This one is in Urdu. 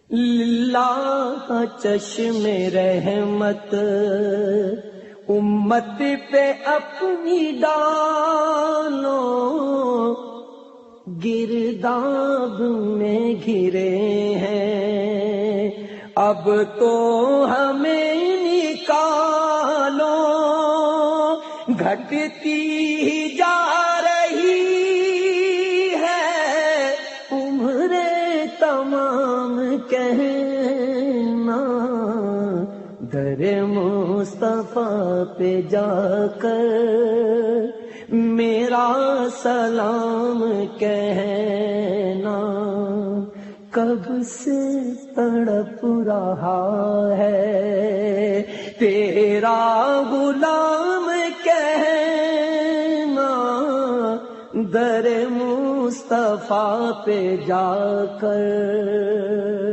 اللہ چشم رحمت امت پہ اپنی ڈالو، گرداب میں گھرے ہیں اب تو ہمیں نکالو، گھٹتی ہی جا رہی ہے عمر تمام کہنا، در مصطفیٰ پہ جا کر میرا سلام کہنا، کب سے تڑپ رہا ہے تیرا غلام کہنا، در مصطفیٰ پہ جا کر